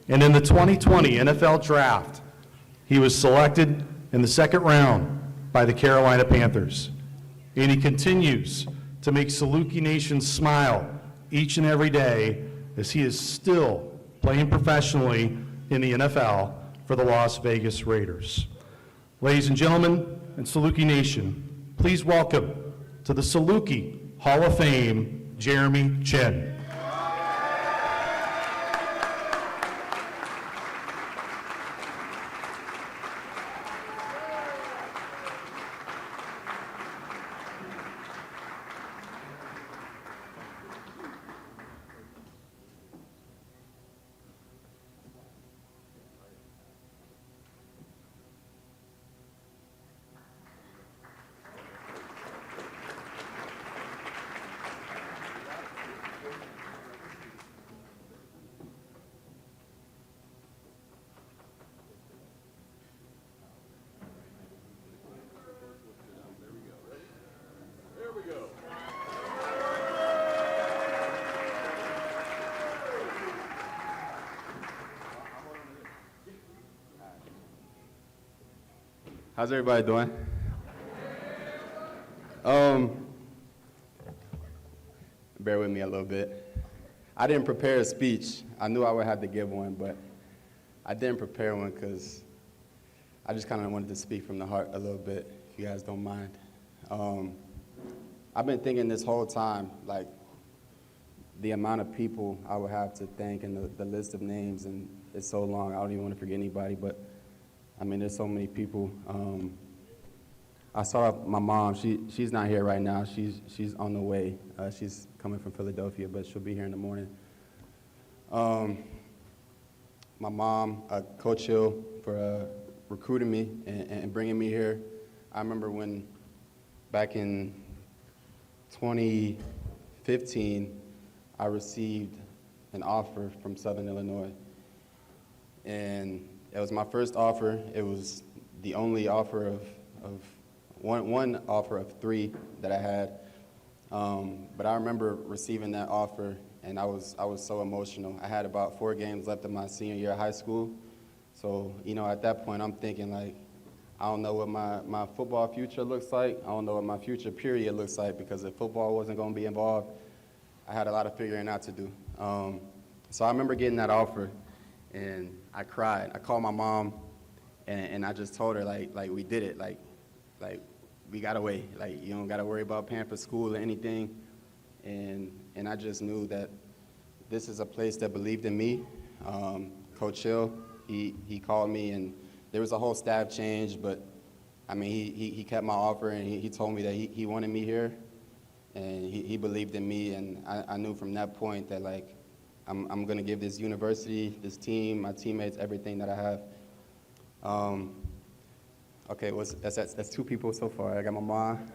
And in the 2020 NFL Draft, he was selected in the second round by the Carolina Panthers. And he continues to make Saluki Nation smile each and every day as he is still playing professionally in the NFL for the Las Vegas Raiders. Ladies and gentlemen, and Saluki Nation, please welcome to the Saluki Hall of Fame, Jeremy Chen. How's everybody doing? Bear with me a little bit. I didn't prepare a speech. I knew I would have to give one, but I didn't prepare one because I just kind of wanted to speak from the heart a little bit, if you guys don't mind. I've been thinking this whole time, like, the amount of people I would have to thank and the list of names, and it's so long, I don't even want to forget anybody, but I mean, there's so many people. I saw my mom. She's not here right now. She's on the way. She's coming from Philadelphia, but she'll be here in the morning. My mom, Coach Hill, for recruiting me and bringing me here. I remember when, back in 2015, I received an offer from Southern Illinois, and it was my first offer. It was the only offer of one offer of three that I had. But I remember receiving that offer, and I was so emotional. I had about 4 games left of my senior year of high school. So, you know, at that point, I'm thinking, like, I don't know what my football future looks like. I don't know what my future period looks like, because if football wasn't going to be involved, I had a lot of figuring out to do. So I remember getting that offer, and I cried. I called my mom, and I just told her, like we did it. Like we got away. Like, you don't got to worry about paying for school or anything. And I just knew that this is a place that believed in me. Coach Hill, he called me, and there was a whole staff change, but I mean, he kept my offer, and he told me that he wanted me here, and he believed in me, and I knew from that point that, like, I'm going to give this university, this team, my teammates, everything that I have. Okay, that's 2 people so far. I got my mom,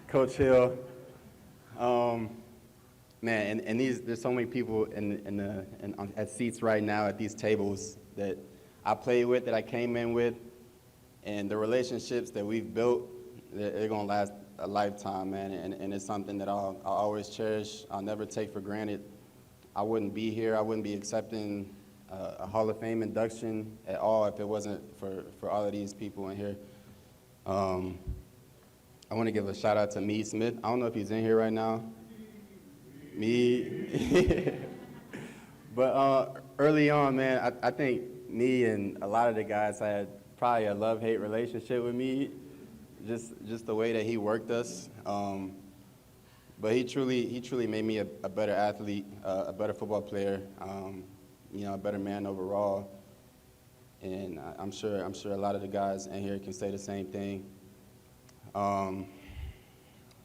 Coach Hill. Man, and there's so many people at seats right now at these tables that I played with, that I came in with, and the relationships that we've built, they're going to last a lifetime, man, and it's something that I'll always cherish. I'll never take for granted. I wouldn't be here. I wouldn't be accepting a Hall of Fame induction at all if it wasn't for all of these people in here. I want to give a shout out to Mead Smith. I don't know if he's in here right now. Mead. But early on, man, I think me and a lot of the guys had probably a love-hate relationship with Mead. Just the way that he worked us, but he truly made me a better athlete, a better football player, you know, a better man overall. And I'm sure a lot of the guys in here can say the same thing.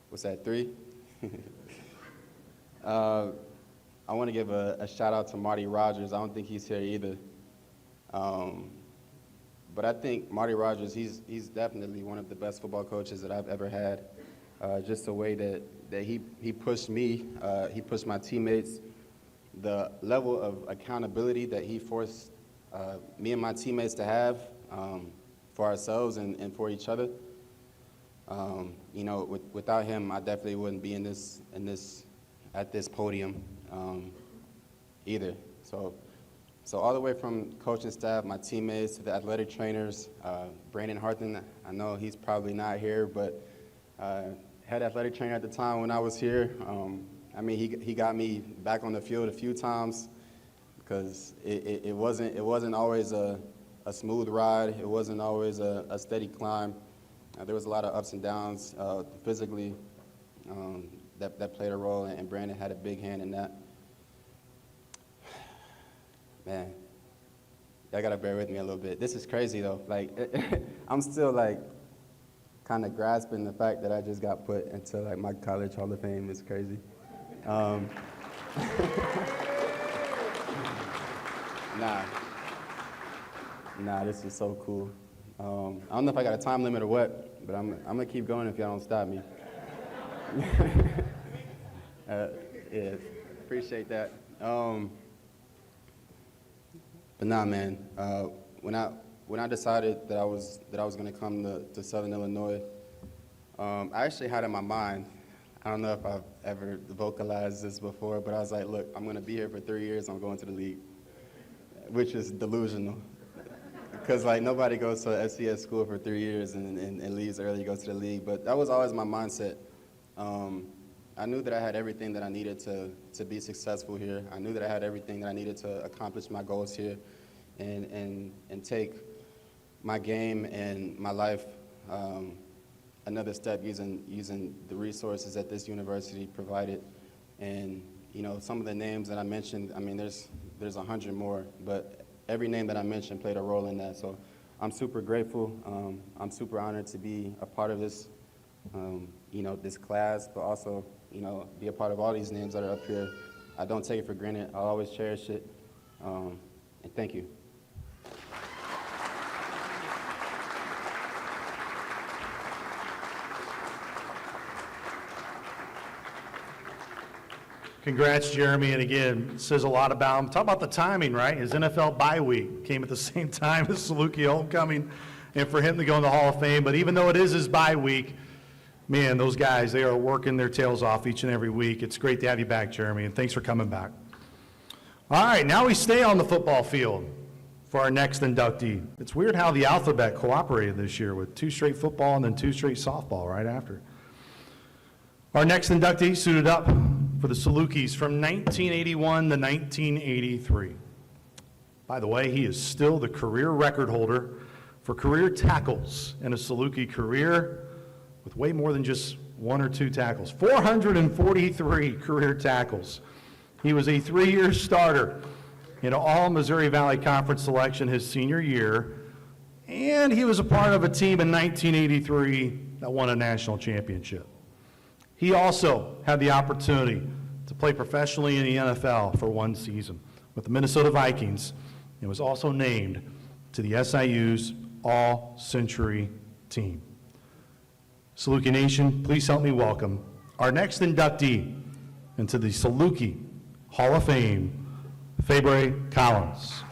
What's that, 3? I want to give a shout out to Marty Rogers. I don't think he's here either. But I think Marty Rogers, he's definitely one of the best football coaches that I've ever had. Just the way that he pushed me, he pushed my teammates, the level of accountability that he forced me and my teammates to have for ourselves and for each other. You know, without him, I definitely wouldn't be at this podium either. So all the way from coaching staff, my teammates, to the athletic trainers, Brandon Harthen, I know he's probably not here, but head athletic trainer at the time when I was here. I mean, he got me back on the field a few times because it wasn't always a smooth ride. It wasn't always a steady climb. There was a lot of ups and downs physically that played a role, and Brandon had a big hand in that. Man, y'all gotta bear with me a little bit. This is crazy though. Like, I'm still like kind of grasping the fact that I just got put into like my college Hall of Fame. It's crazy. Nah, this is so cool. I don't know if I got a time limit or what, but I'm gonna keep going if y'all don't stop me. Yeah, appreciate that. But nah, man. When I decided that I was gonna come to Southern Illinois, I actually had in my mind. I don't know if I've ever vocalized this before, but I was like, look, I'm gonna be here for 3 years. I'm going to the league, which is delusional, because like nobody goes to FCS school for 3 years and leaves early, goes to the league. But that was always my mindset. I knew that I had everything that I needed to be successful here. I knew that I had everything that I needed to accomplish my goals here and take my game and my life another step using the resources that this university provided. And, you know, some of the names that I mentioned, I mean, there's 100 more, but every name that I mentioned played a role in that. So I'm super grateful. I'm super honored to be a part of this, you know, this class, but also, you know, be a part of all these names that are up here. I don't take it for granted. I'll always cherish it. And thank you. Congrats, Jeremy, and again, it says a lot about him. Talk about the timing, right? His NFL bye week came at the same time as Saluki homecoming, and for him to go in the Hall of Fame. But even though it is his bye week, man, those guys, they are working their tails off each and every week. It's great to have you back, Jeremy, and thanks for coming back. All right, now we stay on the football field for our next inductee. It's weird how the alphabet cooperated this year with 2 straight football and then 2 straight softball right after. Our next inductee suited up for the Salukis from 1981 to 1983. By the way, he is still the career record holder for career tackles in a Saluki career with way more than just 1 or 2 tackles. 443 career tackles. He was a 3-year starter in all Missouri Valley Conference selection his senior year, and he was a part of a team in 1983 that won a national championship. He also had the opportunity to play professionally in the NFL for 1 season with the Minnesota Vikings and was also named to the SIU's All-Century team. Saluki Nation, please help me welcome our next inductee into the Saluki Hall of Fame, Fabre Collins.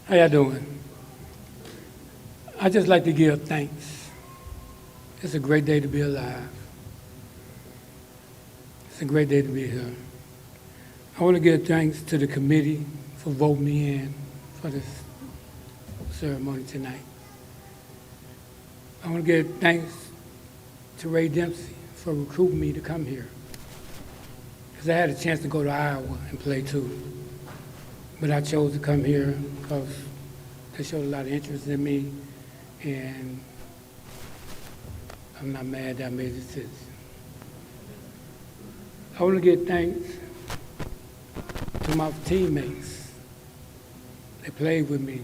How y'all doing? I just like to give thanks. It's a great day to be alive. It's a great day to be here. I want to give thanks to the committee for voting me in for this ceremony tonight. I want to give thanks to Ray Dempsey for recruiting me to come here, because I had a chance to go to Iowa and play too. But I chose to come here because they showed a lot of interest in me, and I'm not mad that I made the decision. I want to give thanks to my teammates that played with me.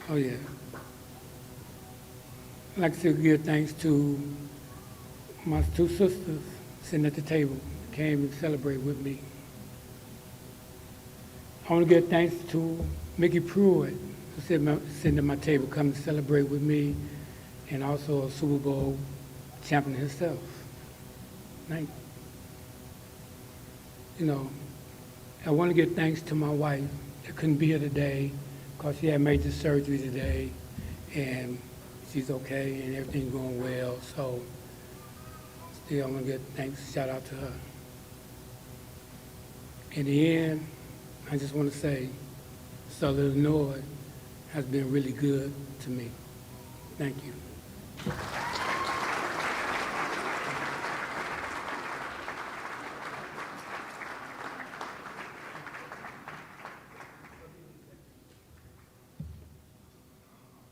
Oh, yeah. I'd like to give thanks to my two sisters sitting at the table, came and celebrate with me. I want to give thanks to Mickey Pruitt, who sitting at my table, come to celebrate with me, and also a Super Bowl champion himself. Thank you. You know, I want to give thanks to my wife that couldn't be here today because she had major surgery today, and she's okay and everything's going well. So still, I want to give thanks, shout out to her. In the end, I just want to say, Southern Illinois has been really good to me. Thank you.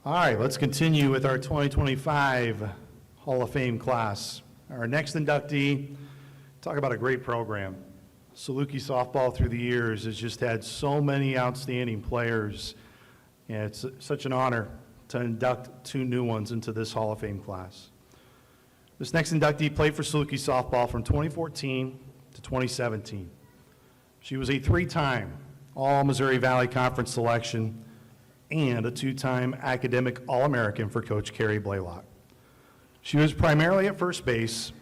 All right, let's continue with our 2025 Hall of Fame class. Our next inductee, talk about a great program. Saluki softball through the years has just had so many outstanding players, and it's such an honor to induct two new ones into this Hall of Fame class. This next inductee played for Saluki softball from 2014 to 2017. She was a three-time All-Missouri Valley Conference selection and a two-time academic All-American for Coach Carrie Blaylock. She was primarily at first base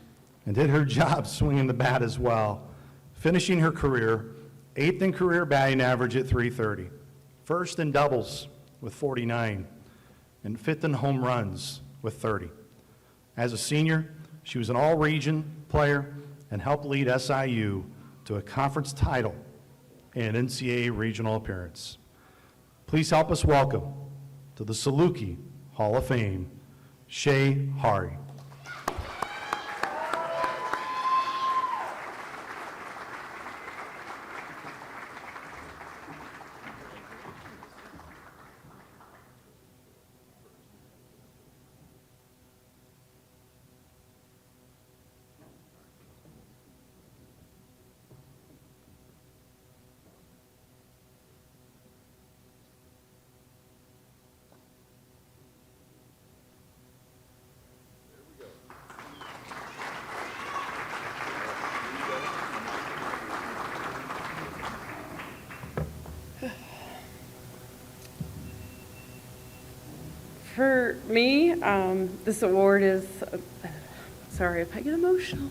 and did her job swinging the bat as well, finishing her career 8th in career batting average at .330, 1st in doubles with 49, and 5th in home runs with 30. As a senior, she was an all-region player and helped lead SIU to a conference title and NCAA regional appearance. Please help us welcome to the Saluki Hall of Fame, Shay Hari. For me, this award is, sorry if I get emotional.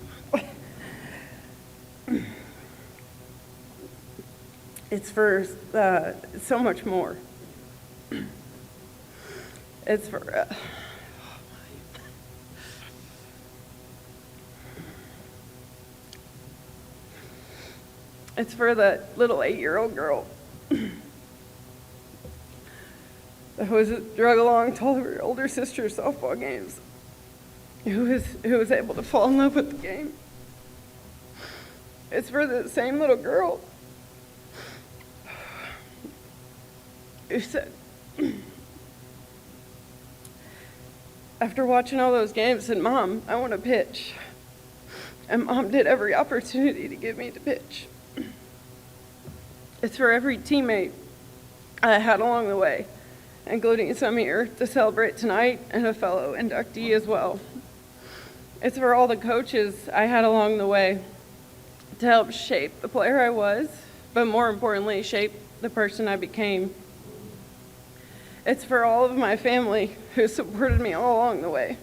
It's for so much more. It's for, it's for the little 8-year-old girl who was drug along to all of her older sister's softball games, who was able to fall in love with the game. It's for the same little girl who said, after watching all those games, said, "Mom, I want to pitch." And Mom did every opportunity to get me to pitch. It's for every teammate I had along the way, including some here to celebrate tonight and a fellow inductee as well. It's for all the coaches I had along the way to help shape the player I was, but more importantly, shape the person I became. It's for all of my family who supported me all along the way,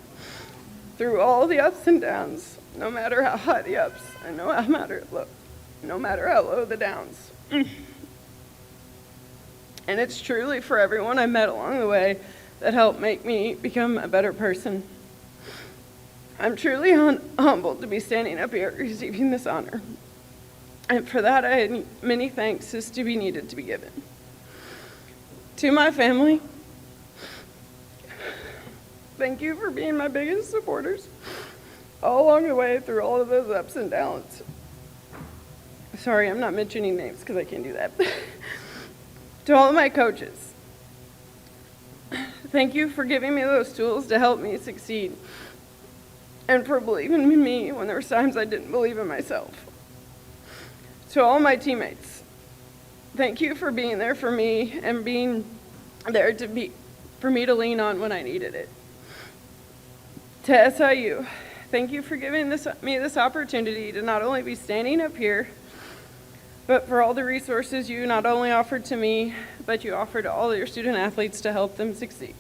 through all the ups and downs, no matter how high the ups and no matter how low the downs. And it's truly for everyone I met along the way that helped make me become a better person. I'm truly humbled to be standing up here receiving this honor. And for that, I had many thanks is to be needed to be given. To my family, thank you for being my biggest supporters all along the way through all of those ups and downs. Sorry, I'm not mentioning names because I can't do that. To all of my coaches, thank you for giving me those tools to help me succeed and for believing in me when there were times I didn't believe in myself. To all my teammates, thank you for being there for me and being there for me to lean on when I needed it. To SIU, thank you for giving me this opportunity to not only be standing up here, but for all the resources you not only offered to me, but you offered to all your student athletes to help them succeed.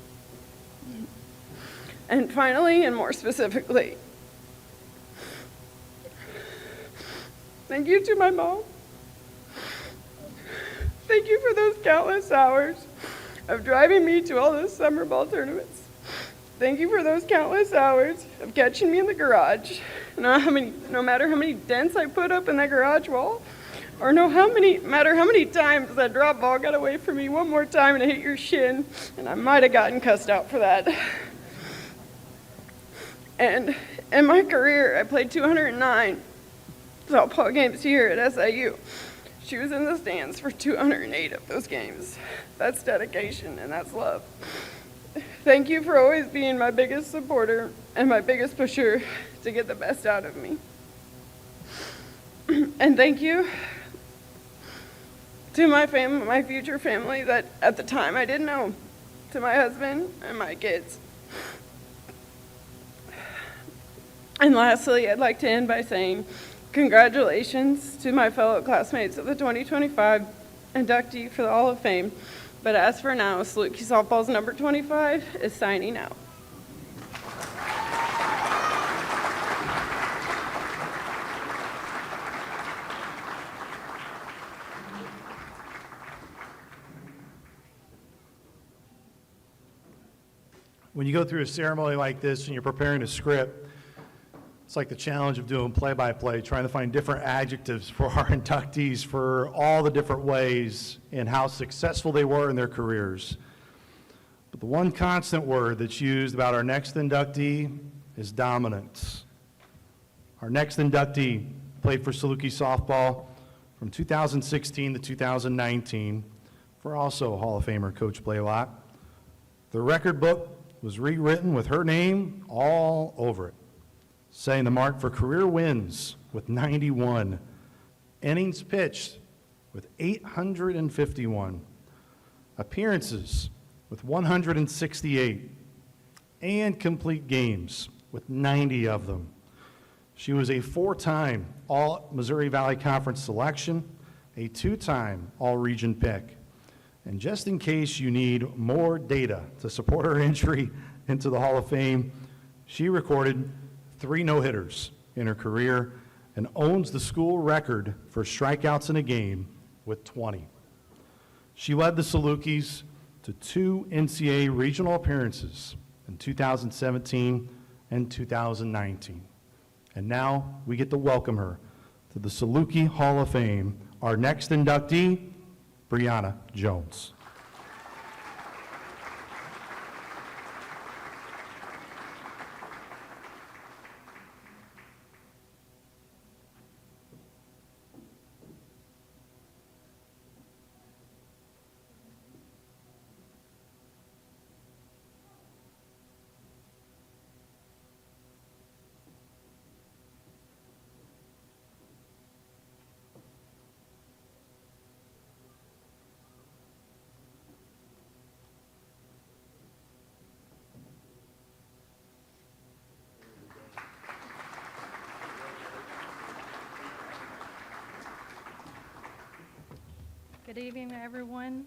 And finally, and more specifically, thank you to my mom. Thank you for those countless hours of driving me to all those summer ball tournaments. Thank you for those countless hours of catching me in the garage. No matter how many dents I put up in that garage wall, or no matter how many times that drop ball got away from me one more time and it hit your shin, and I might have gotten cussed out for that. And in my career, I played 209 softball games here at SIU. She was in the stands for 208 of those games. That's dedication and that's love. Thank you for always being my biggest supporter and my biggest pusher to get the best out of me. And thank you to my future family that at the time I didn't know, to my husband and my kids. And lastly, I'd like to end by saying congratulations to my fellow classmates of the 2025 inductee for the Hall of Fame. But as for now, Saluki Softball's number 25 is signing out. When you go through a ceremony like this and you're preparing a script, it's like the challenge of doing play-by-play, trying to find different adjectives for our inductees for all the different ways and how successful they were in their careers. But the one constant word that's used about our next inductee is dominance. Our next inductee played for Saluki softball from 2016 to 2019 for also Hall of Famer Coach Blaylock. The record book was rewritten with her name all over it, setting the mark for career wins with 91, innings pitched with 851, appearances with 168, and complete games with 90 of them. She was a 4-time All-Missouri Valley Conference selection, a 2-time All-Region pick. And just in case you need more data to support her entry into the Hall of Fame, she recorded 3 no-hitters in her career and owns the school record for strikeouts in a game with 20. She led the Salukis to 2 NCAA regional appearances in 2017 and 2019. And now we get to welcome her to the Saluki Hall of Fame, our next inductee, Brianna Jones. Good evening, everyone.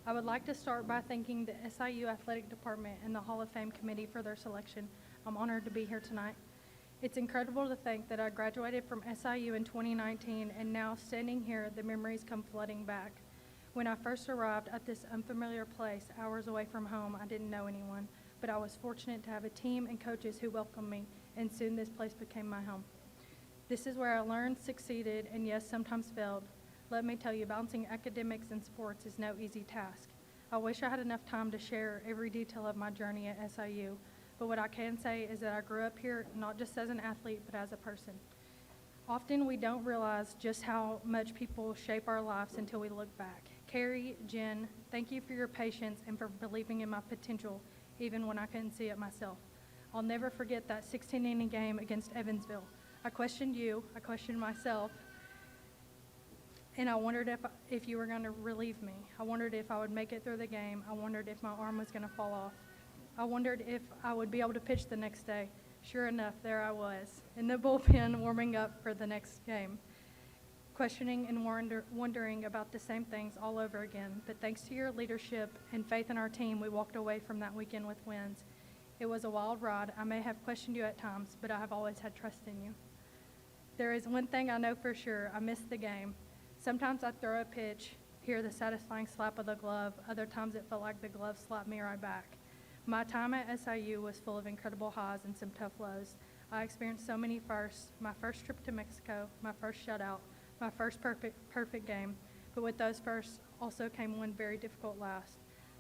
I would like to start by thanking the SIU Athletic Department and the Hall of Fame Committee for their selection. I'm honored to be here tonight. It's incredible to think that I graduated from SIU in 2019, and now standing here, the memories come flooding back. When I first arrived at this unfamiliar place, hours away from home, I didn't know anyone, but I was fortunate to have a team and coaches who welcomed me, and soon this place became my home. This is where I learned, succeeded, and yes, sometimes failed. Let me tell you, balancing academics and sports is no easy task. I wish I had enough time to share every detail of my journey at SIU, but what I can say is that I grew up here not just as an athlete, but as a person. Often we don't realize just how much people shape our lives until we look back. Carrie, Jen, thank you for your patience and for believing in my potential, even when I couldn't see it myself. I'll never forget that 16-inning game against Evansville. I questioned you, I questioned myself, and I wondered if you were going to relieve me. I wondered if I would make it through the game. I wondered if my arm was going to fall off. I wondered if I would be able to pitch the next day. Sure enough, there I was, in the bullpen warming up for the next game, questioning and wondering about the same things all over again. But thanks to your leadership and faith in our team, we walked away from that weekend with wins. It was a wild ride. I may have questioned you at times, but I have always had trust in you. There is one thing I know for sure. I missed the game. Sometimes I'd throw a pitch, hear the satisfying slap of the glove. Other times it felt like the glove slapped me right back. My time at SIU was full of incredible highs and some tough lows. I experienced so many firsts: my first trip to Mexico, my first shutout, my first perfect game. But with those firsts also came one very difficult last.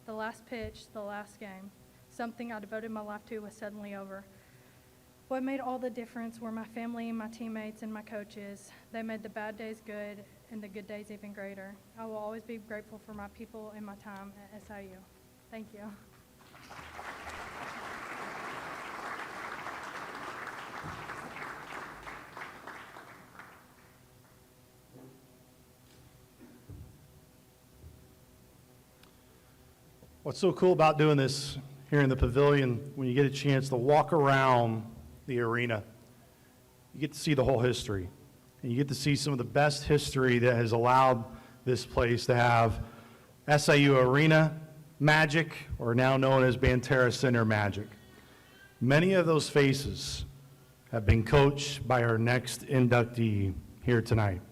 The last pitch, the last game. Something I devoted my life to was suddenly over. What made all the difference were my family, my teammates, and my coaches. They made the bad days good and the good days even greater. I will always be grateful for my people and my time at SIU. Thank you. What's so cool about doing this here in the pavilion, when you get a chance to walk around the arena, you get to see the whole history. And you get to see some of the best history that has allowed this place to have SIU Arena magic, or now known as Banterra Center magic. Many of those faces have been coached by our next inductee here tonight.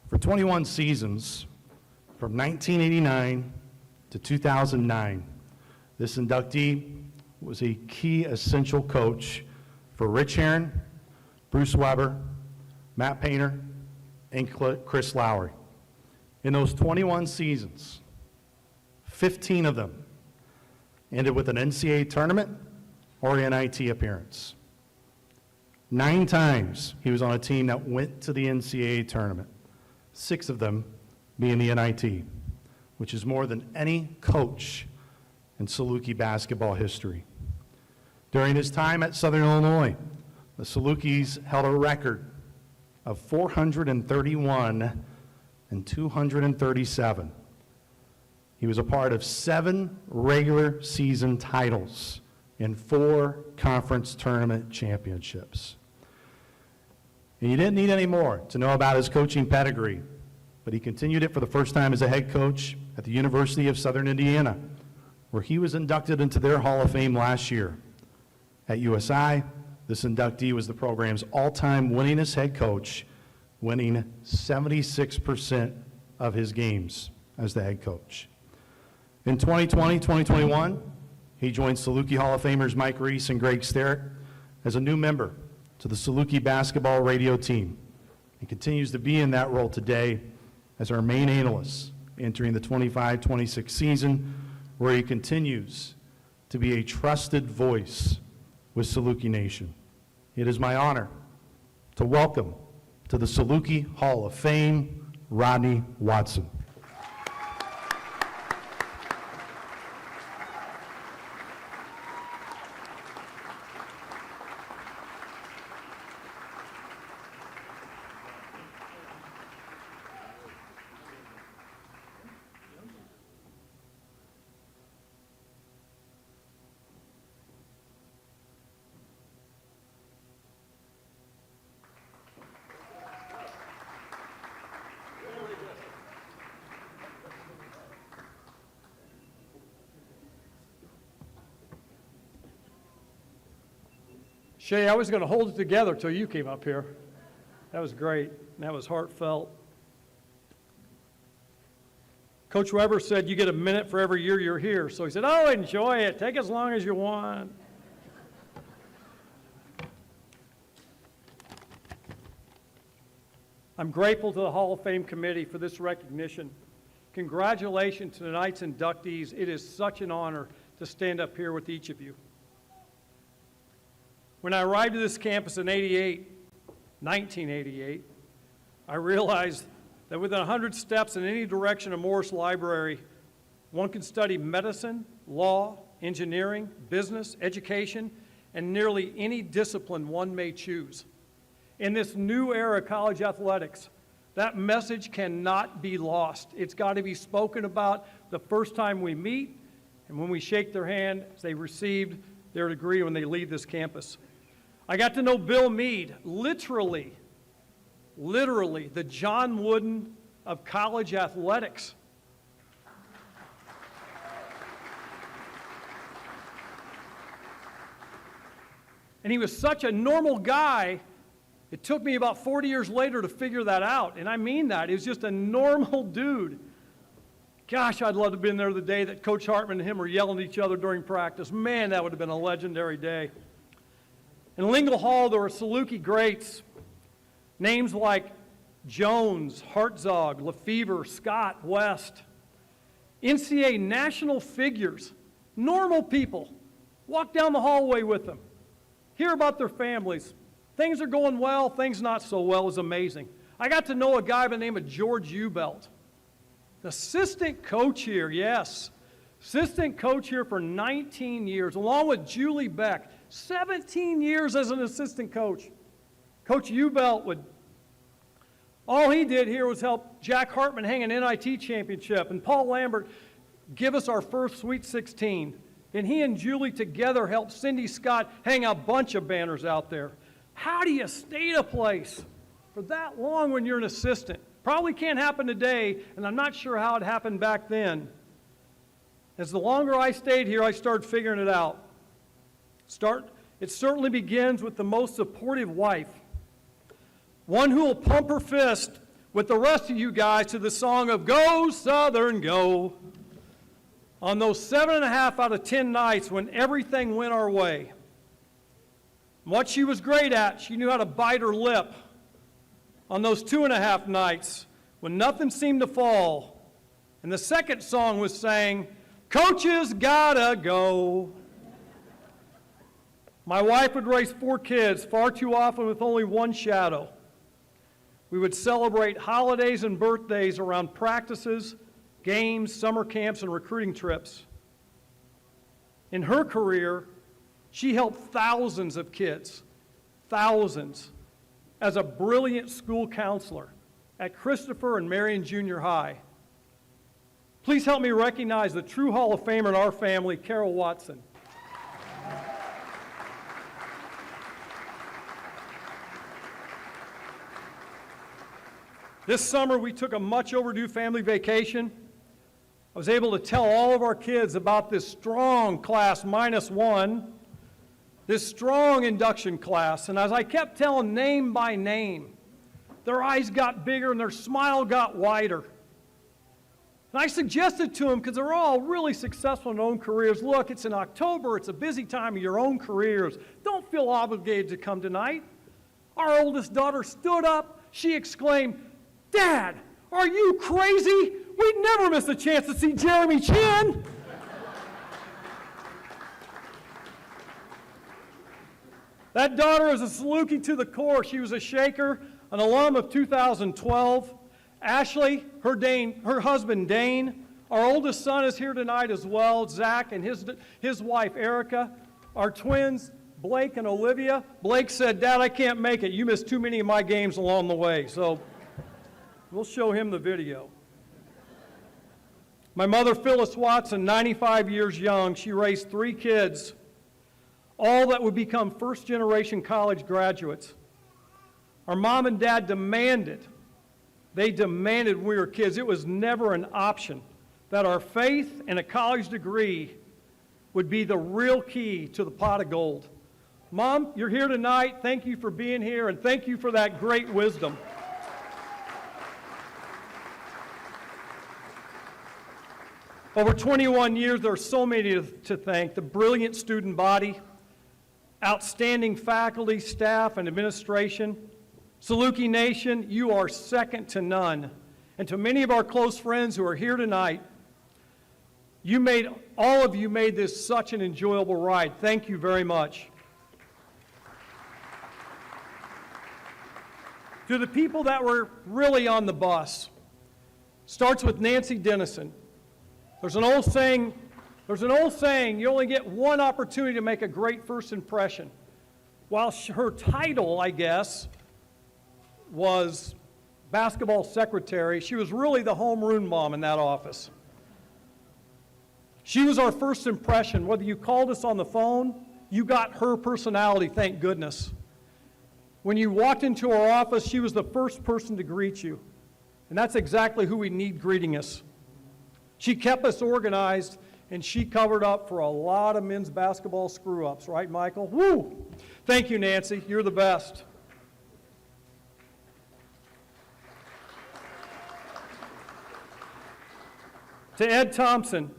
For 21 seasons, from 1989 to 2009, this inductee was a key essential coach for Rich Herron, Bruce Weber, Matt Painter, and Chris Lowry. In those 21 seasons, 15 of them ended with an NCAA tournament or NIT appearance. 9 times he was on a team that went to the NCAA tournament, 6 of them being the NIT, which is more than any coach in Saluki basketball history. During his time at Southern Illinois, the Salukis held a record of 431 and 237. He was a part of 7 regular season titles and 4 conference tournament championships. And you didn't need any more to know about his coaching pedigree, but he continued it for the first time as a head coach at the University of Southern Indiana, where he was inducted into their Hall of Fame last year. At USI, this inductee was the program's all-time winningest head coach, winning 76% of his games as the head coach. In 2020-2021, he joined Saluki Hall of Famers Mike Reese and Greg Sterrick as a new member to the Saluki basketball radio team, and continues to be in that role today as our main analyst entering the 25-26 season, where he continues to be a trusted voice with Saluki Nation. It is my honor to welcome to the Saluki Hall of Fame, Rodney Watson. Shay, I was going to hold it together till you came up here. That was great. That was heartfelt. Coach Weber said you get a minute for every year you're here. So he said, oh, enjoy it. Take as long as you want. I'm grateful to the Hall of Fame committee for this recognition. Congratulations to tonight's inductees. It is such an honor to stand up here with each of you. When I arrived at this campus in 1988, I realized that within 100 steps in any direction of Morris Library, one could study medicine, law, engineering, business, education, and nearly any discipline one may choose. In this new era of college athletics, that message cannot be lost. It's got to be spoken about the first time we meet and when we shake their hand as they received their degree when they leave this campus. I got to know Bill Meade, literally the John Wooden of college athletics. And he was such a normal guy, it took me about 40 years later to figure that out. And I mean that. He was just a normal dude. Gosh, I'd love to have been there the day that Coach Hartman and him were yelling at each other during practice. Man, that would have been a legendary day. In Lingle Hall, there were Saluki greats. Names like Jones, Hartzog, Lefevre, Scott, West. NCAA national figures, normal people. Walk down the hallway with them. Hear about their families. Things are going well, things not so well. It was amazing. I got to know a guy by the name of George Ubelt. The assistant coach here, yes. Assistant coach here for 19 years, along with Julie Beck. 17 years as an assistant coach. Coach Ubelt all he did here was help Jack Hartman hang an NIT championship and Paul Lambert give us our first Sweet 16. And he and Julie together helped Cindy Scott hang a bunch of banners out there. How do you stay at a place for that long when you're an assistant? Probably can't happen today, and I'm not sure how it happened back then. As the longer I stayed here, I started figuring it out. It certainly begins with the most supportive wife. One who will pump her fist with the rest of you guys to the song of Go Southern Go. On those 7.5 out of 10 nights when everything went our way. What she was great at, she knew how to bite her lip. On those 2.5 nights when nothing seemed to fall, and the second song was sang, Coaches Gotta Go. My wife would raise 4 kids, far too often with only one shadow. We would celebrate holidays and birthdays around practices, games, summer camps, and recruiting trips. In her career, she helped thousands of kids, thousands, as a brilliant school counselor at Christopher and Marion Junior High. Please help me recognize the true Hall of Famer in our family, Carol Watson. This summer, we took a much overdue family vacation. I was able to tell all of our kids about this strong class -1, this strong induction class. And as I kept telling name by name, their eyes got bigger and their smile got wider. And I suggested to them, because they're all really successful in their own careers, look, it's in October, it's a busy time of your own careers. Don't feel obligated to come tonight. Our oldest daughter stood up. She exclaimed, Dad, are you crazy? We'd never miss a chance to see Jeremy Chin. That daughter is a Saluki to the core. She was a Shaker, an alum of 2012. Ashley, her husband Dane. Our oldest son is here tonight as well, Zach, and his wife Erica. Our twins, Blake and Olivia. Blake said, Dad, I can't make it. You missed too many of my games along the way. So we'll show him the video. My mother, Phyllis Watson, 95 years young, she raised 3 kids, all that would become first-generation college graduates. Our mom and dad demanded, when we were kids, it was never an option, that our faith and a college degree would be the real key to the pot of gold. Mom, you're here tonight. Thank you for being here, and thank you for that great wisdom. Over 21 years, there are so many to thank. The brilliant student body, outstanding faculty, staff, and administration. Saluki Nation, you are second to none. And to many of our close friends who are here tonight, all of you made this such an enjoyable ride. Thank you very much. To the people that were really on the bus, starts with Nancy Dennison. There's an old saying There's an old saying, you only get one opportunity to make a great first impression. While her title, I guess, was basketball secretary, she was really the homeroom mom in that office. She was our first impression. Whether you called us on the phone, you got her personality, thank goodness. When you walked into our office, she was the first person to greet you. And that's exactly who we need greeting us. She kept us organized, and she covered up for a lot of men's basketball screw-ups, right, Michael? Woo! Thank you, Nancy. You're the best. To Ed Thompson,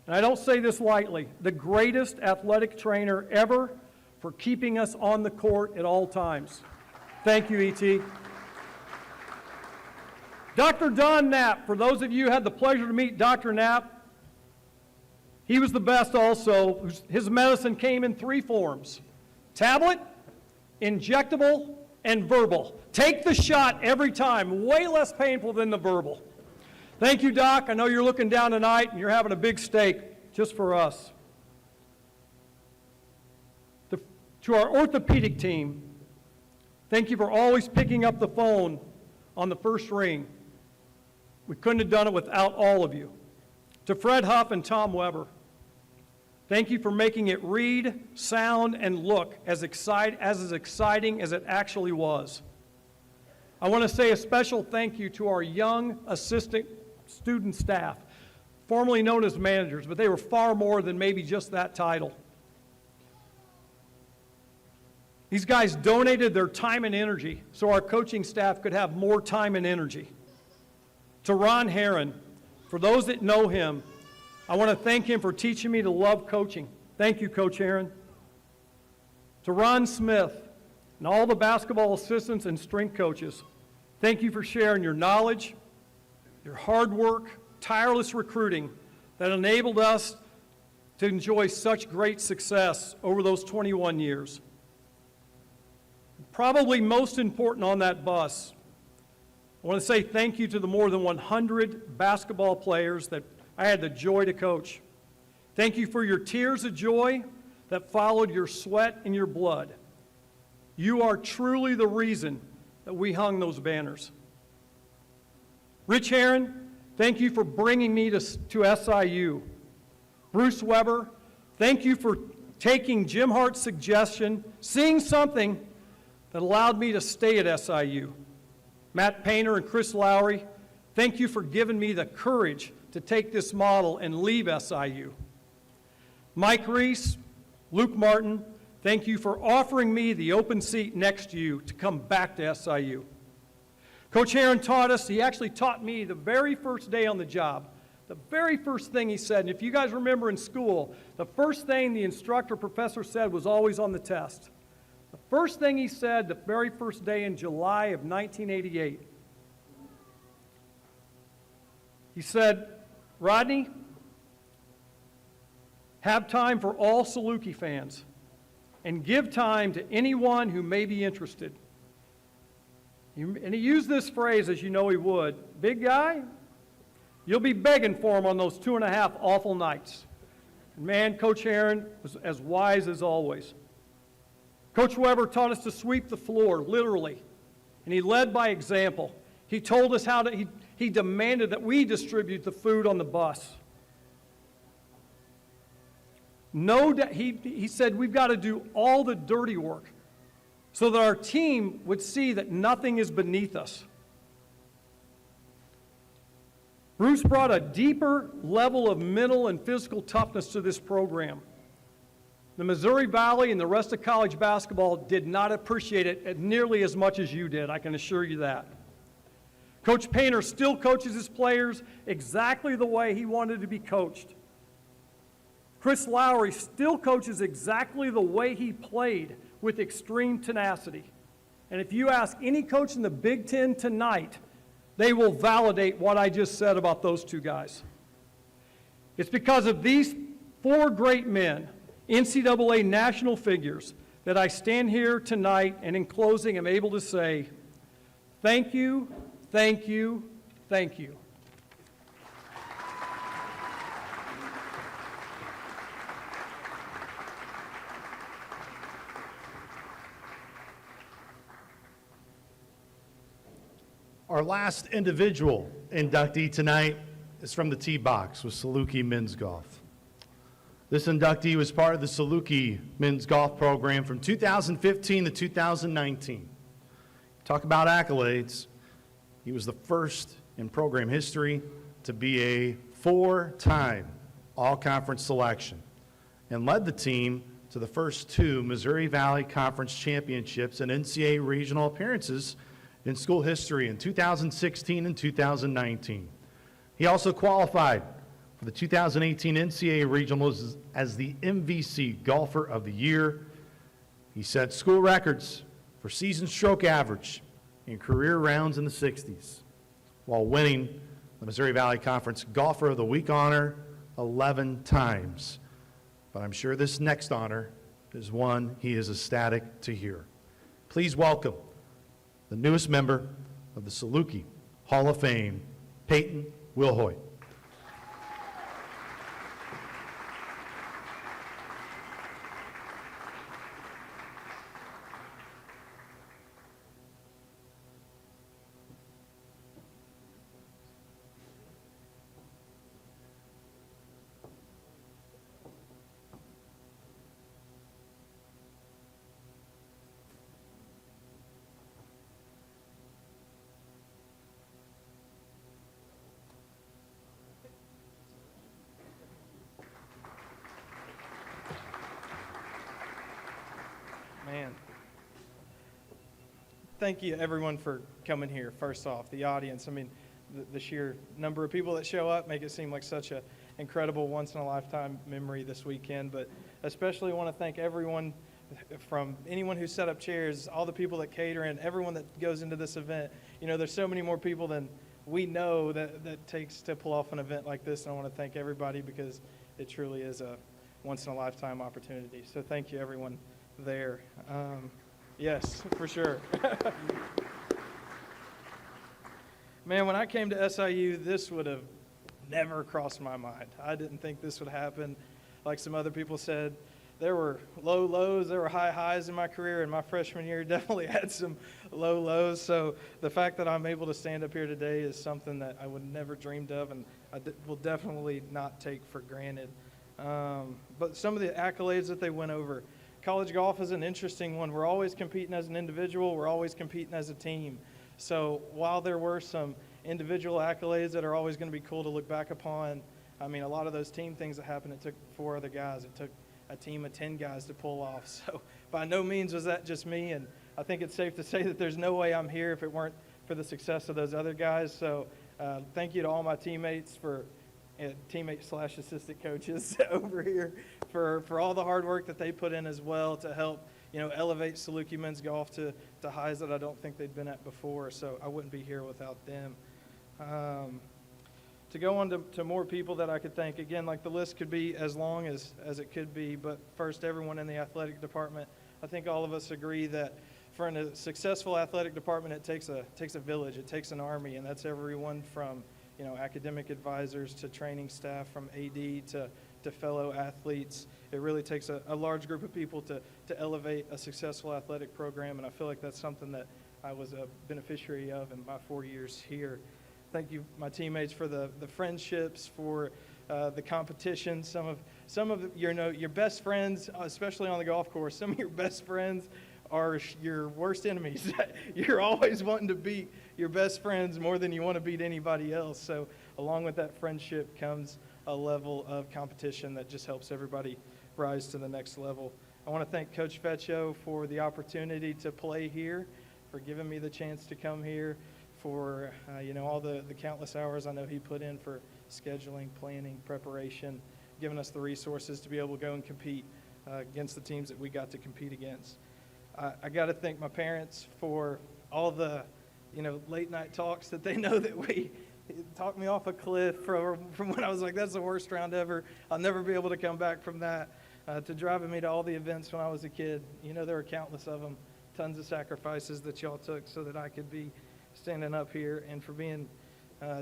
and I don't say this lightly, the greatest athletic trainer ever for keeping us on the court at all times. Thank you, E.T. Dr. Don Knapp, for those of you who had the pleasure to meet Dr. Knapp, he was the best also. His medicine came in 3 forms: tablet, injectable, and verbal. Take the shot every time, way less painful than the verbal. Thank you, Doc. I know you're looking down tonight and you're having a big steak just for us. To our orthopedic team, thank you for always picking up the phone on the first ring. We couldn't have done it without all of you. To Fred Huff and Tom Weber, thank you for making it read, sound, and look as exciting as it actually was. I want to say a special thank you to our young assistant student staff, formerly known as managers, but they were far more than maybe just that title. These guys donated their time and energy so our coaching staff could have more time and energy. To Ron Herron, for those that know him, I want to thank him for teaching me to love coaching. Thank you, Coach Herron. To Ron Smith and all the basketball assistants and strength coaches, thank you for sharing your knowledge, your hard work, tireless recruiting that enabled us to enjoy such great success over those 21 years. Probably most important on that bus, I want to say thank you to the more than 100 basketball players that I had the joy to coach. Thank you for your tears of joy that followed your sweat and your blood. You are truly the reason that we hung those banners. Rich Herron, thank you for bringing me to SIU. Bruce Weber, thank you for taking Jim Hart's suggestion, seeing something that allowed me to stay at SIU. Matt Painter and Chris Lowry, thank you for giving me the courage to take this model and leave SIU. Mike Reese, Luke Martin, thank you for offering me the open seat next to you to come back to SIU. Coach Herron taught us, he actually taught me the very first day on the job. The very first thing he said, and if you guys remember in school, the first thing the instructor professor said was always on the test. The first thing he said the very first day in July of 1988, he said, Rodney, have time for all Saluki fans and give time to anyone who may be interested. And he used this phrase, as you know he would, big guy, you'll be begging for him on those 2.5 awful nights. And man, Coach Herron was as wise as always. Coach Weber taught us to sweep the floor, literally, and he led by example. He told us how to, he demanded that we distribute the food on the bus. He said we've got to do all the dirty work so that our team would see that nothing is beneath us. Bruce brought a deeper level of mental and physical toughness to this program. The Missouri Valley and the rest of college basketball did not appreciate it nearly as much as you did, I can assure you that. Coach Painter still coaches his players exactly the way he wanted to be coached. Chris Lowry still coaches exactly the way he played, with extreme tenacity. And if you ask any coach in the Big Ten tonight, they will validate what I just said about those two guys. It's because of these 4 great men, NCAA national figures, that I stand here tonight and in closing am able to say, thank you, thank you, thank you. Our last individual inductee tonight is from the tee box with Saluki Men's Golf. This inductee was part of the Saluki Men's Golf program from 2015 to 2019. Talk about accolades. He was the first in program history to be a 4-time all-conference selection and led the team to the first 2 Missouri Valley Conference championships and NCAA regional appearances in school history in 2016 and 2019. He also qualified for the 2018 NCAA regionals as the MVC Golfer of the Year. He set school records for season stroke average and career rounds in the 60s, while winning the Missouri Valley Conference Golfer of the Week honor 11 times. But I'm sure this next honor is one he is ecstatic to hear. Please welcome the newest member of the Saluki Hall of Fame, Peyton Wilhoit. Man, thank you everyone for coming here. First off, the audience. I mean, the sheer number of people that show up make it seem like such an incredible once-in-a-lifetime memory this weekend. But especially want to thank everyone, from anyone who set up chairs, all the people that cater, and everyone that goes into this event. You know, there's so many more people than we know that takes to pull off an event like this. And I want to thank everybody because it truly is a once-in-a-lifetime opportunity. So thank you, everyone there. Yes, for sure. Man, when I came to SIU, this would have never crossed my mind. I didn't think this would happen. Like some other people said, there were low lows, there were high highs in my career, and my freshman year definitely had some low lows. So the fact that I'm able to stand up here today is something that I would never dreamed of, and I will definitely not take for granted. But some of the accolades that they went over. College golf is an interesting one. We're always competing as an individual. We're always competing as a team. So while there were some individual accolades that are always going to be cool to look back upon, I mean, a lot of those team things that happened, it took 4 other guys. It took a team of 10 guys to pull off. So by no means was that just me. And I think it's safe to say that there's no way I'm here if it weren't for the success of those other guys. So thank you to all my teammates for teammate/assistant coaches over here for all the hard work that they put in as well to help, you know, elevate Saluki men's golf to highs that I don't think they'd been at before. So I wouldn't be here without them. To go on to more people that I could thank, again, like the list could be as long as it could be, but first, everyone in the athletic department. I think all of us agree that for a successful athletic department, it takes a village, it takes an army, and that's everyone from, you know, academic advisors to training staff, from AD to fellow athletes. It really takes a large group of people to elevate a successful athletic program, and I feel like that's something that I was a beneficiary of in my 4 years here. Thank you, my teammates, for the friendships, for the competition. Some of your best friends, especially on the golf course, some of your best friends are your worst enemies. You're always wanting to beat your best friends more than you want to beat anybody else. So along with that friendship comes a level of competition that just helps everybody rise to the next level. I want to thank Coach Feccio for the opportunity to play here, for giving me the chance to come here, for all the countless hours I know he put in for scheduling, planning, preparation, giving us the resources to be able to go and compete against the teams that we got to compete against. I got to thank my parents for all the late night talks that they know that we talked me off a cliff from when I was like, that's the worst round ever. I'll never be able to come back from that, to driving me to all the events when I was a kid. There were countless of them, tons of sacrifices that y'all took so that I could be standing up here, and for being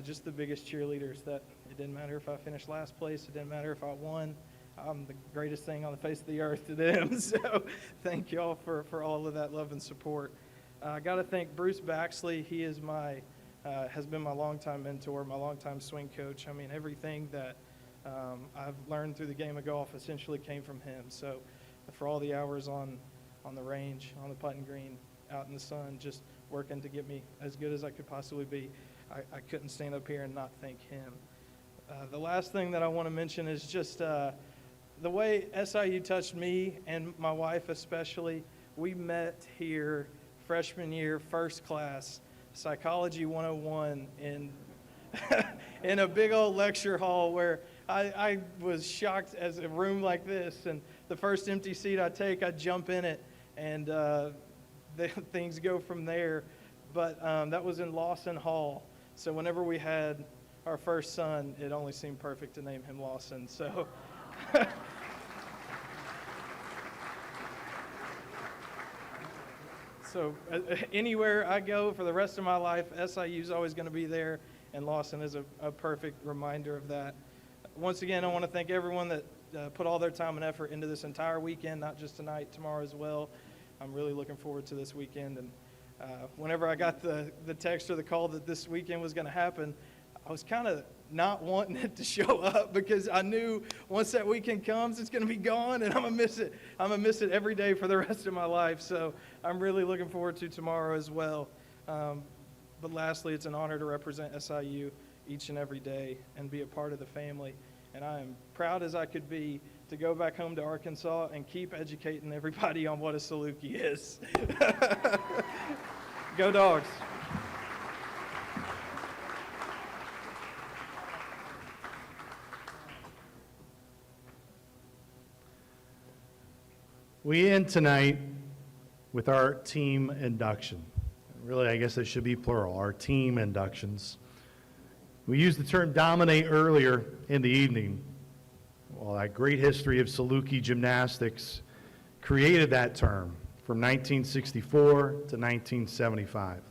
just the biggest cheerleaders. That it didn't matter if I finished last place, it didn't matter if I won. I'm the greatest thing on the face of the earth to them. So thank y'all for all of that love and support. I got to thank Bruce Baxley. He is my has been my longtime mentor, my longtime swing coach. I mean, everything that I've learned through the game of golf essentially came from him. So for all the hours on the range, on the putting green, out in the sun, just working to get me as good as I could possibly be, I couldn't stand up here and not thank him. The last thing that I want to mention is just the way SIU touched me and my wife especially. We met here freshman year, first class, Psychology 101 in a big old lecture hall where I was shocked as a room like this, and the first empty seat I take, I jump in it, and things go from there. But that was in Lawson Hall. So whenever we had our first son, it only seemed perfect to name him Lawson. So so anywhere I go for the rest of my life, SIU is always going to be there, and Lawson is a perfect reminder of that. Once again, I want to thank everyone that put all their time and effort into this entire weekend, not just tonight, tomorrow as well. I'm really looking forward to this weekend, and whenever I got the text or the call that this weekend was going to happen, I was kind of not wanting it to show up because I knew once that weekend comes, it's going to be gone, and I'm going to miss it. I'm going to miss it every day for the rest of my life, so I'm really looking forward to tomorrow as well. But lastly, it's an honor to represent SIU each and every day and be a part of the family, and I am proud as I could be to go back home to Arkansas and keep educating everybody on what a Saluki is. Go Dogs. We end tonight with our team induction. Really, I guess it should be plural, our team inductions. We used the term dominate earlier in the evening. Well, that great history of Saluki gymnastics created that term from 1964 to 1975.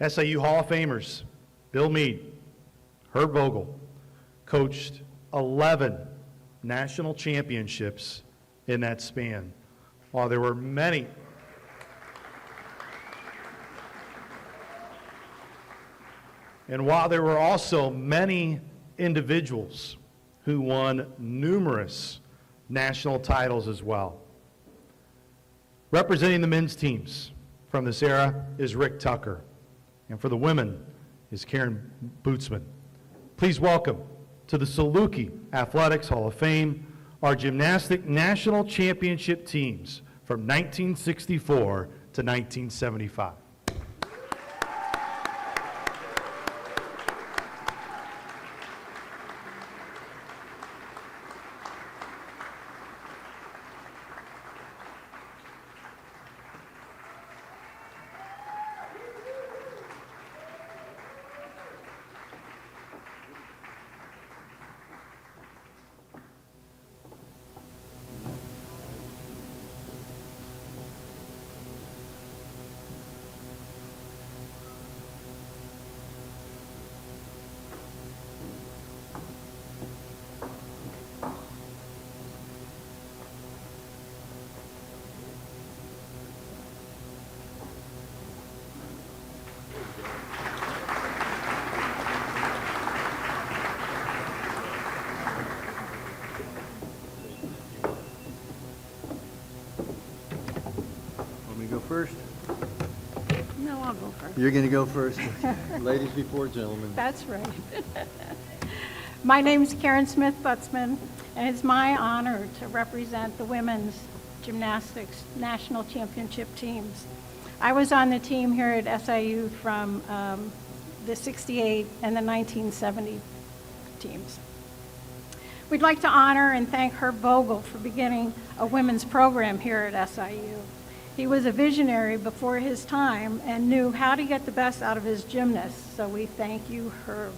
SIU Hall of Famers Bill Meade, Herb Vogel, coached 11 national championships in that span. While there were many also many individuals who won numerous national titles as well. Representing the men's teams from this era is Rick Tucker, and for the women is Karen Bootsman. Please welcome to the Saluki Athletics Hall of Fame our gymnastic national championship teams from 1964 to 1975. Want me to go first? No, I'll go first. You're going to go first. Ladies before gentlemen. That's right. My name's Karen Smith-Butzman, and it's my honor to represent the women's gymnastics national championship teams. I was on the team here at SIU from the 68 and the 1970 teams. We'd like to honor and thank Herb Vogel for beginning a women's program here at SIU. He was a visionary before his time and knew how to get the best out of his gymnasts, so we thank you, Herb.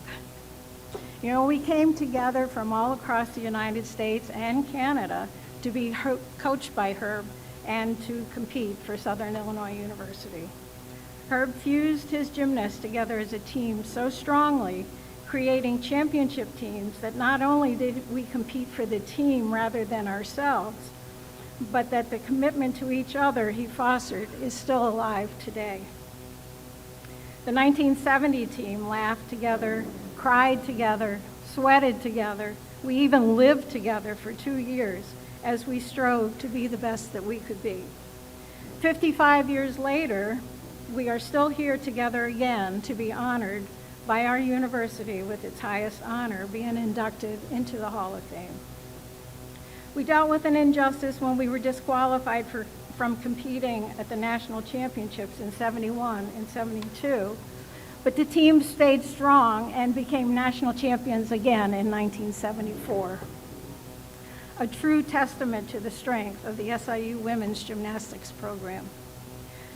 You know, we came together from all across the United States and Canada to be coached by Herb and to compete for Southern Illinois University. Herb fused his gymnasts together as a team so strongly, creating championship teams that not only did we compete for the team rather than ourselves, but that the commitment to each other he fostered is still alive today. The 1970 team laughed together, cried together, sweated together. We even lived together for 2 years as we strove to be the best that we could be. 55 years later, we are still here together again to be honored by our university with its highest honor, being inducted into the Hall of Fame. We dealt with an injustice when we were disqualified from competing at the national championships in 71 and 72, but the team stayed strong and became national champions again in 1974. A true testament to the strength of the SIU women's gymnastics program.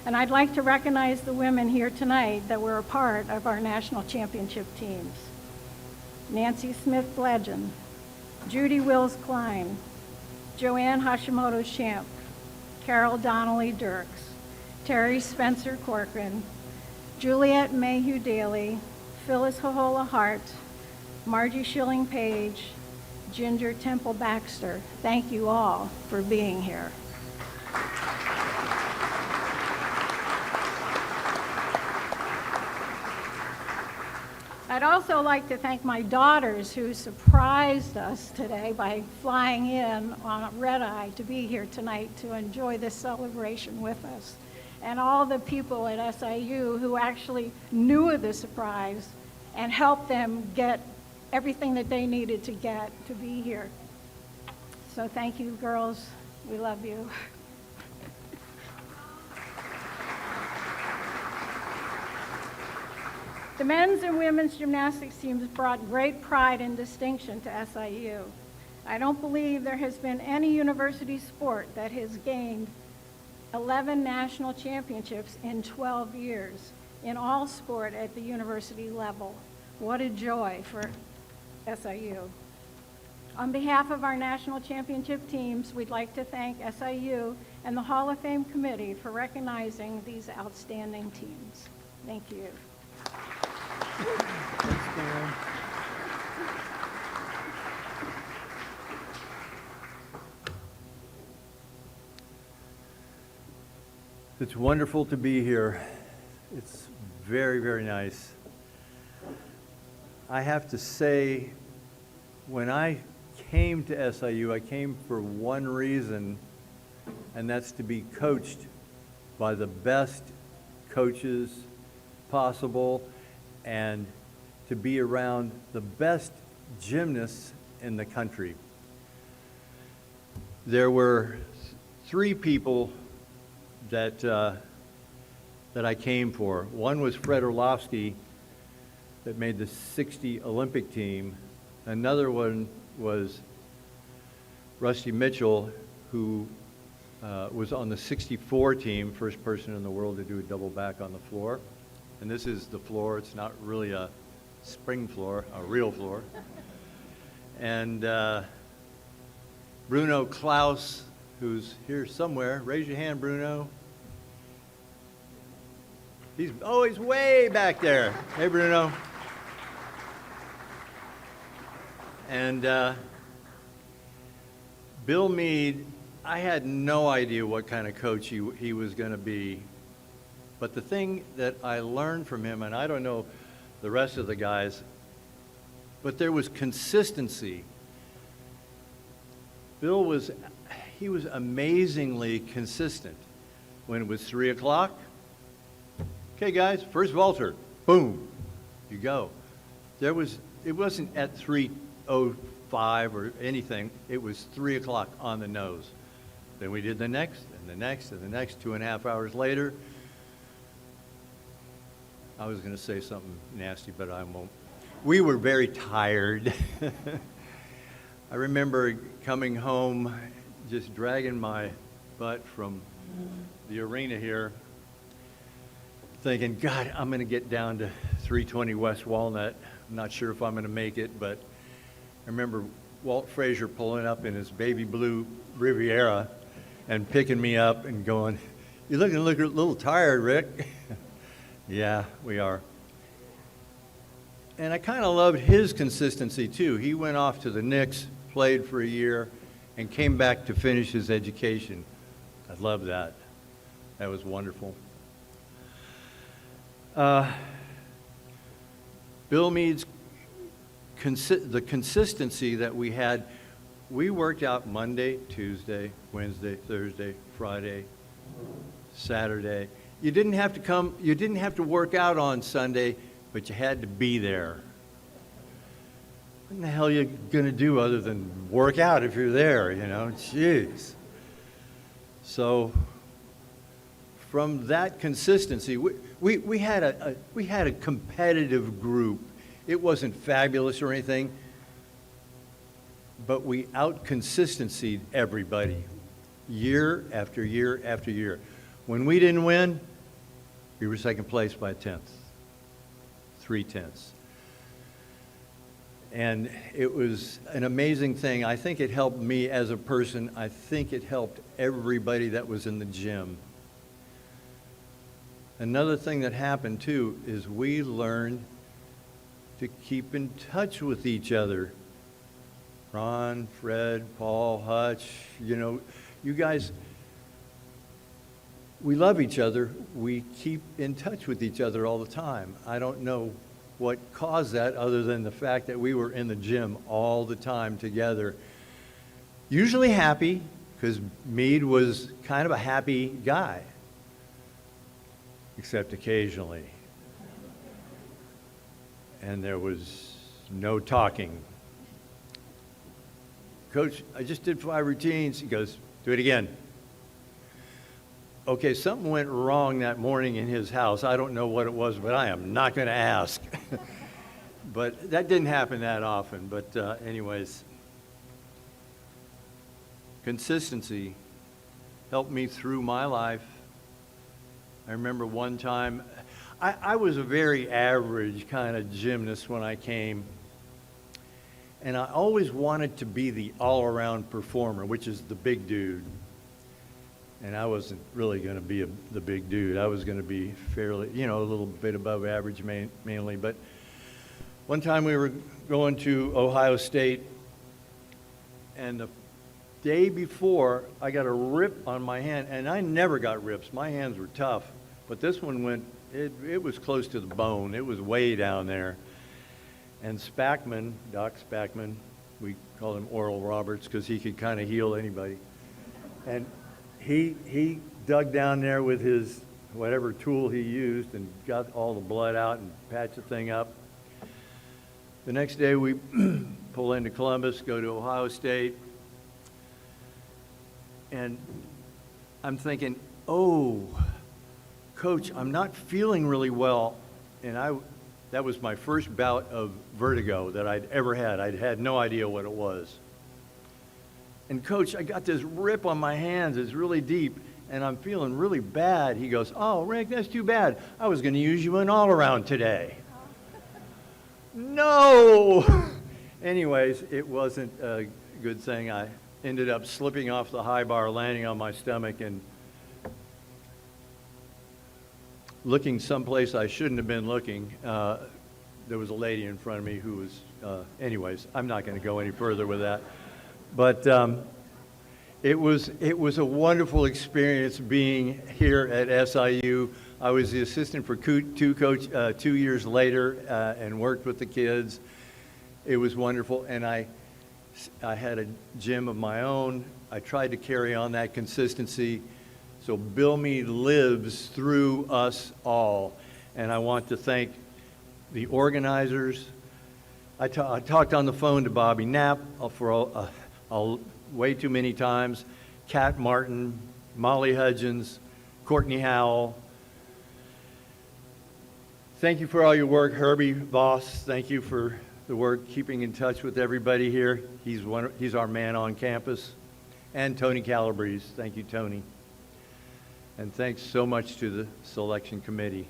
And I'd like to recognize the women here tonight that were a part of our national championship teams. Nancy Smith-Bledgen, Judy Wills-Klein, Joanne Hashimoto-Shamp, Carol Donnelly-Dirks, Terry Spencer-Corcoran, Juliet Mayhew-Daly, Phyllis Hohola-Hart, Margie Schilling-Page, Ginger Temple-Baxter. Thank you all for being here. I'd also like to thank my daughters who surprised us today by flying in on a red-eye to be here tonight to enjoy this celebration with us. And all the people at SIU who actually knew of the surprise and helped them get everything that they needed to get to be here. So thank you, girls. We love you. The men's and women's gymnastics teams brought great pride and distinction to SIU. I don't believe there has been any university sport that has gained 11 national championships in 12 years in all sport at the university level. What a joy for SIU. On behalf of our national championship teams, we'd like to thank SIU and the Hall of Fame Committee for recognizing these outstanding teams. Thank you. Thanks, Karen. It's wonderful to be here. It's very, very nice. I have to say, when I came to SIU, I came for one reason, and that's to be coached by the best coaches possible and to be around the best gymnasts in the country. There were three people that I came for. One was Fred Orlovsky, that made the 60 Olympic team. Another one was Rusty Mitchell, who was on the 64 team, first person in the world to do a double back on the floor. And this is the floor. It's not really a spring floor, a real floor. And Bruno Klaus, who's here somewhere. Raise your hand, Bruno. He's way back there. Hey, Bruno. And Bill Meade, I had no idea what kind of coach he was going to be. But the thing that I learned from him, and I don't know the rest of the guys, but there was consistency. Bill was amazingly consistent. When it was 3 o'clock, okay guys, first vaulter, boom, you go. It wasn't at 3:05 or anything, it was 3 o'clock on the nose. Then we did the next, and the next, and the next. 2.5 hours later, I was going to say something nasty, but I won't. We were very tired. I remember coming home, just dragging my butt from the arena here, thinking, God, I'm going to get down to 320 West Walnut. I'm not sure if I'm going to make it, but I remember Walt Frazier pulling up in his baby blue Riviera and picking me up and going, "You're looking a little tired, Rick." Yeah, we are. And I kind of loved his consistency too. He went off to the Knicks, played for a year, and came back to finish his education. I love that. That was wonderful. Bill Meade's the consistency that we had, we worked out Monday, Tuesday, Wednesday, Thursday, Friday, Saturday. You didn't have to work out on Sunday, but you had to be there. What in the hell are you going to do other than work out if you're there, you know? Jeez. So from that consistency, we had a competitive group. It wasn't fabulous or anything, but we out-consistencied everybody year after year after year. When we didn't win, we were second place by 1/10, 3/10. And it was an amazing thing. I think it helped me as a person. I think it helped everybody that was in the gym. Another thing that happened too is we learned to keep in touch with each other. Ron, Fred, Paul, Hutch, you know, you guys, we love each other. We keep in touch with each other all the time. I don't know what caused that other than the fact that we were in the gym all the time together. Usually happy, because Meade was kind of a happy guy, except occasionally. And there was no talking. Coach, I just did 5 routines. He goes, do it again. Okay, something went wrong that morning in his house. I don't know what it was, but I am not going to ask. But that didn't happen that often. But anyways, consistency helped me through my life. I remember one time, I was a very average kind of gymnast when I came. And I always wanted to be the all-around performer, which is the big dude. And I wasn't really going to be the big dude. I was going to be fairly, you know, a little bit above average mainly. But one time we were going to Ohio State, and the day before, I got a rip on my hand. And I never got rips. My hands were tough. But this one went, it was close to the bone. It was way down there. And Spackman, Doc Spackman, we call him Oral Roberts because he could kind of heal anybody. And he dug down there with his whatever tool he used and got all the blood out and patched the thing up. The next day we pull into Columbus, go to Ohio State, and I'm thinking, oh, Coach, I'm not feeling really well. And that was my first bout of vertigo that I'd ever had. I'd had no idea what it was. And Coach, I got this rip on my hands. It's really deep, and I'm feeling really bad. He goes, oh, Rick, that's too bad. I was going to use you in all-around today. No! Anyways, it wasn't a good thing. I ended up slipping off the high bar, landing on my stomach, and looking someplace I shouldn't have been looking. There was a lady in front of me who was, anyways, I'm not going to go any further with that. But it was a wonderful experience being here at SIU. I was the assistant for coach 2 years later and worked with the kids. It was wonderful, and I had a gym of my own. I tried to carry on that consistency. So Bill Meade lives through us all, and I want to thank the organizers. I talked on the phone to Bobby Knapp for way too many times, Kat Martin, Molly Hudgens, Courtney Howell. Thank you for all your work, Herbie Voss. Thank you for the work keeping in touch with everybody here. He's our man on campus. And Tony Calabrese. Thank you, Tony. And thanks so much to the selection committee.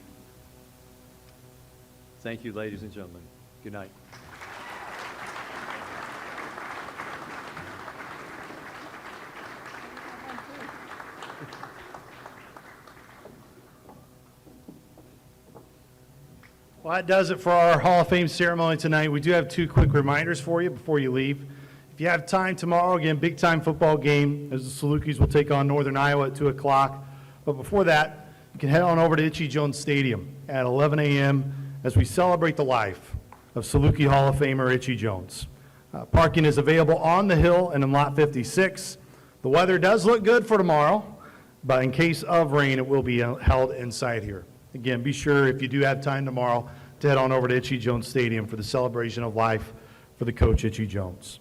Thank you, ladies and gentlemen. Good night. Well, that does it for our Hall of Fame ceremony tonight. We do have 2 quick reminders for you before you leave. If you have time tomorrow, again, big-time football game, as the Salukis will take on Northern Iowa at 2 o'clock. But before that, you can head on over to Itchy Jones Stadium at 11 a.m. as we celebrate the life of Saluki Hall of Famer Itchy Jones. Parking is available on the hill and in Lot 56. The weather does look good for tomorrow, but in case of rain, it will be held inside here. Again, be sure, if you do have time tomorrow, to head on over to Itchy Jones Stadium for the celebration of life for the coach, Itchy Jones.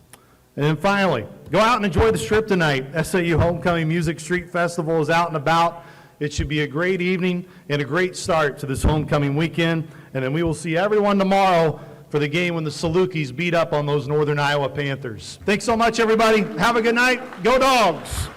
And then finally, go out and enjoy the Strip tonight. SAU Homecoming Music Street Festival is out and about. It should be a great evening and a great start to this homecoming weekend. And then we will see everyone tomorrow for the game when the Salukis beat up on those Northern Iowa Panthers. Thanks so much, everybody. Have a good night. Go Dogs!